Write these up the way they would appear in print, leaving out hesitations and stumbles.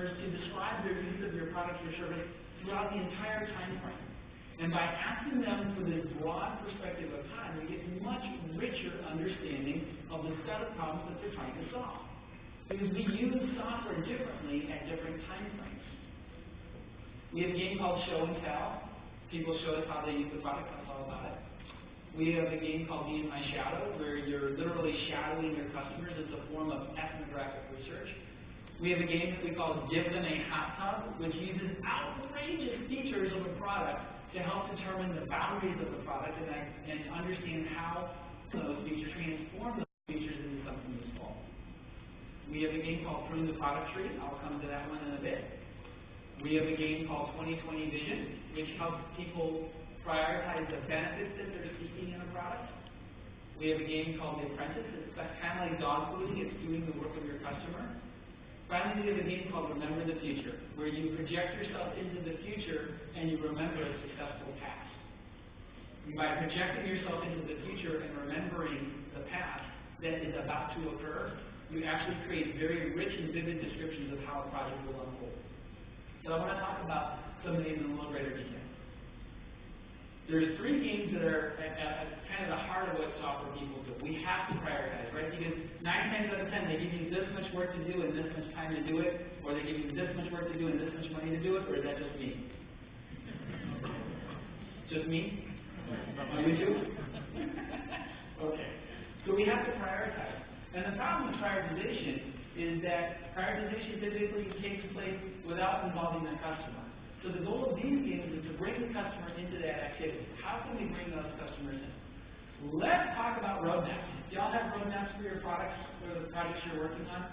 to describe their use of your product or service throughout the entire time frame. And by asking them for this broad perspective of time, we get much richer understanding of the set of problems that they're trying to solve. Because we use software differently at different time frames. We have a game called Show and Tell. People show us how they use the product. That's all about it. We have a game called Be in My Shadow, where you're literally shadowing your customers. It's a form of ethnographic research. We have a game that we call Give Them a Hot Tub, which uses outrageous features of a product to help determine the boundaries of the product and understand how those features transform those features into something useful. We have a game called Prune the Product Tree. I'll come to that one in a bit. We have a game called 2020 Vision, which helps people prioritize the benefits that they're seeking in a product. We have a game called The Apprentice. It's kind of like dog fooding. It's doing the work of your customer. Finally, we have a game called Remember the Future, where you project yourself into the future and you remember a successful past. And by projecting yourself into the future and remembering the past that is about to occur, you actually create very rich and vivid descriptions of how a project will unfold. So I want to talk about some of these in a little greater detail. There's three games that are at kind of the heart of what software people do. We have to prioritize, right? Because 9 times out of 10, they give you this much work to do and this much time to do it, or they give you this much work to do and this much money to do it, or is that just me? Just me? You too? Okay. So we have to prioritize. And the problem with prioritization is that prioritization typically takes place without involving the customer. So the goal of these games is to bring the customer into that activity. How can we bring those customers in? Let's talk about roadmaps. Do y'all have roadmaps for your products or the projects you're working on?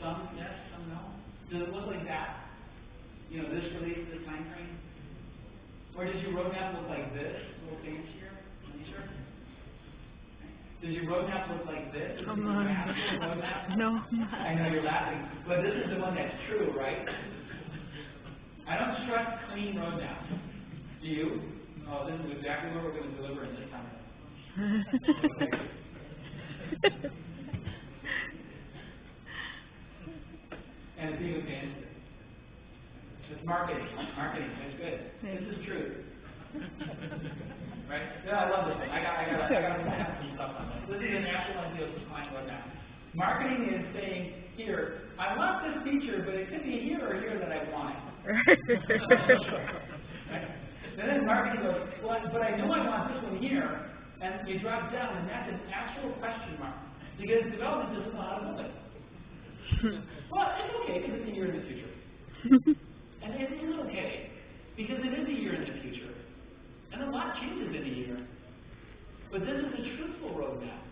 Some yes, some no. Does it look like that? You know, this release, this time frame? Or does your roadmap look like this? A little fancier? Nicer? Does your roadmap look like this? Come on. No. I know you're laughing, but this is the one that's true, right? I don't trust clean roadmaps. Do you? Oh, this is exactly what we're going to deliver in this time. And it's even fancy. It's marketing. Marketing. That's good. This is true. Right? Yeah, I love this one. I got some stuff on this. This is an actual idea of the client roadmap. Marketing is saying, here, I want this feature, but it could be here or here that I want it. Right? And then marketing goes, well, but I know I want this one here, and you drop down, and that's an actual question mark, because development doesn't know how to build it. Well, it's okay, because it's a year in the future. And it is okay, because it is a year in the future. And a lot changes in a year. But this is a truthful roadmap,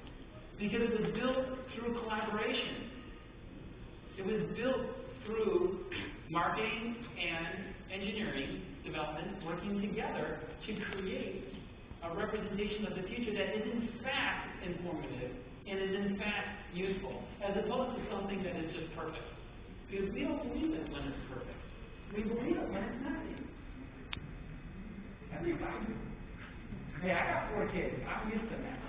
because it was built through collaboration. It was built through marketing and engineering development working together to create a representation of the future that is in fact informative and is in fact useful, as opposed to something that is just perfect. Because we don't believe it when it's perfect. We believe it when it's messy. Everybody. Hey, I got 4 kids. I'm used to that.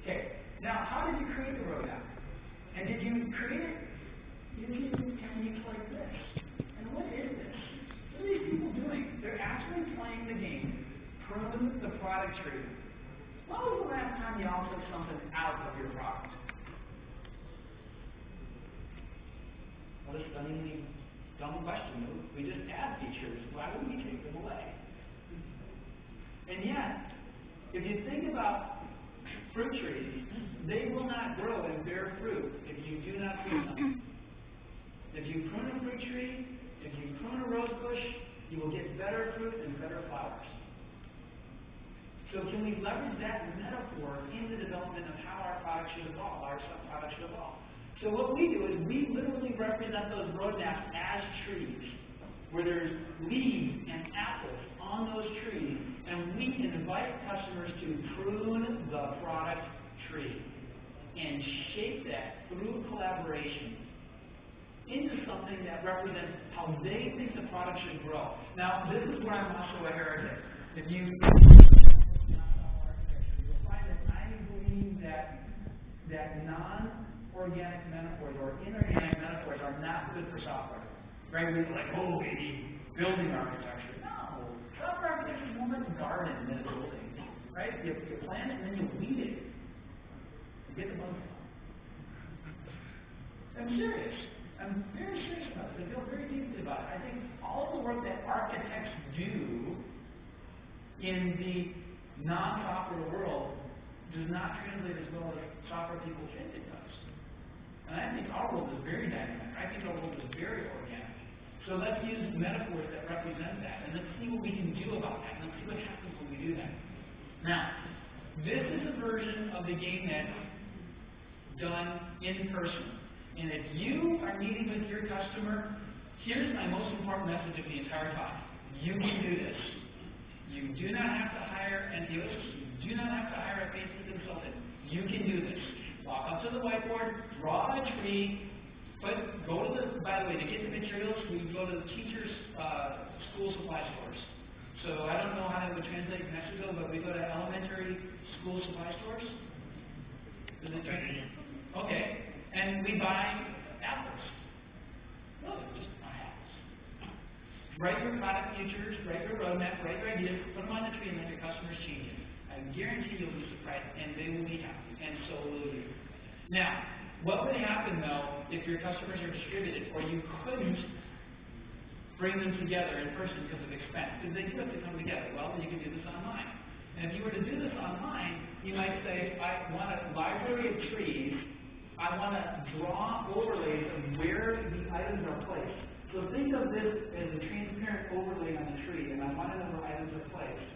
Okay. Now, how did you create the roadmap? And did you create it using techniques like this? And what is this? What are these people doing? They're actually playing the game, Prune the Product Tree. When was the last time y'all took something out of your product? What a stunningly dumb question. We just add features. Why would we take them away? And yet, if you think about fruit trees, they will not grow and bear fruit if you do not prune them. If you prune a fruit tree, if you prune a rose bush, you will get better fruit and better flowers. So can we leverage that metaphor in the development of how our product should evolve, our sub-product should evolve? So what we do is we literally represent those roadmaps as trees, where there's leaves and apples on those trees, and we invite customers to prune the product tree and shape that through collaboration into something that represents how they think the product should grow. Now, this is where I'm also a heretic. If you you'll find that I believe that organic metaphors or inorganic metaphors are not good for software. Right? We're like, oh, we need building architecture. No. Software architecture is more like a garden than a building. Right? You plant it and then you weed it. You get the bugs out. I'm serious. I'm very serious about this. I feel very deeply about it. I think all of the work that architects do in the non-software world does not translate as well as software people think it does. And I think our world is very dynamic. I think our world is very organic. So let's use metaphors that represent that, and let's see what we can do about that, and let's see what happens when we do that. Now, this is a version of the game that's done in person. And if you are meeting with your customer, here's my most important message of the entire talk. You can do this. You do not have to hire an NPOs. You do not have to hire a fancy consultant. You can do this. Walk up to the whiteboard, draw a tree, go to the, by the way, to get the materials, we go to the teachers' school supply stores. So I don't know how that would translate in Mexico, but we go to elementary school supply stores. Does it translate? Okay. And we buy apples. No, just buy apples. Write your product futures, write your roadmap, write your ideas, put them on the tree and let your customers change it. I guarantee you'll be surprised, and they will be happy, and so will you. Now, what would happen, though, if your customers are distributed, or you couldn't bring them together in person because of expense? Because they do have to come together. Well, then you can do this online. And if you were to do this online, you might say, I want a library of trees. I want to draw overlays of where the items are placed. So think of this as a transparent overlay on the tree, and I want to know where items are placed.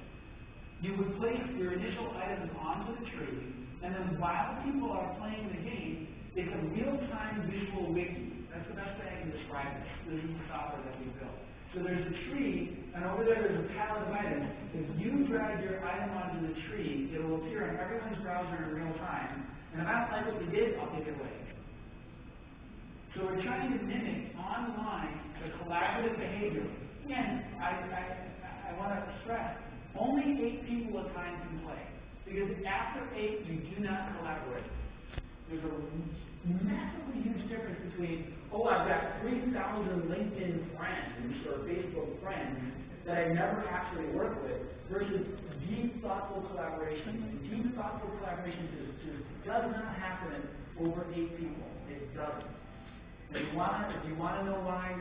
You would place your initial items onto the tree, and then while people are playing the game, it's a real-time visual wiki. That's the best way I can describe this. This is the software that we built. So there's a tree, and over there's a palette of items. If you drag your item onto the tree, it will appear on everyone's browser in real time. And if I don't like what you did, I'll take it away. So we're trying to mimic online the collaborative behavior. Again, I want to stress, only 8 people at a time can play. Because after 8, you do not collaborate. There's a massively huge difference between, oh, I've got 3,000 LinkedIn friends or Facebook friends that I never actually work with, versus deep, thoughtful collaboration. Deep, thoughtful collaboration does not happen over 8 people. It doesn't. If you want to know why,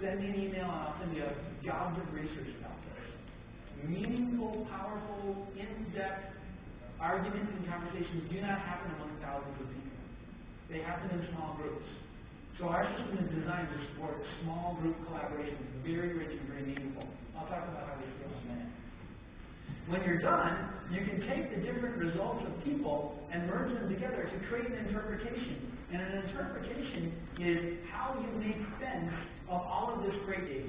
send me an email and I'll send you gobs of research about this. Meaningful, powerful, in-depth arguments and conversations do not happen among thousands of people. They happen in small groups. So our system is designed to support small group collaboration, very rich and very meaningful. I'll talk about how we feel in a minute. When you're done, you can take the different results of people and merge them together to create an interpretation. And an interpretation is how you make sense of all of this great data.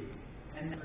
And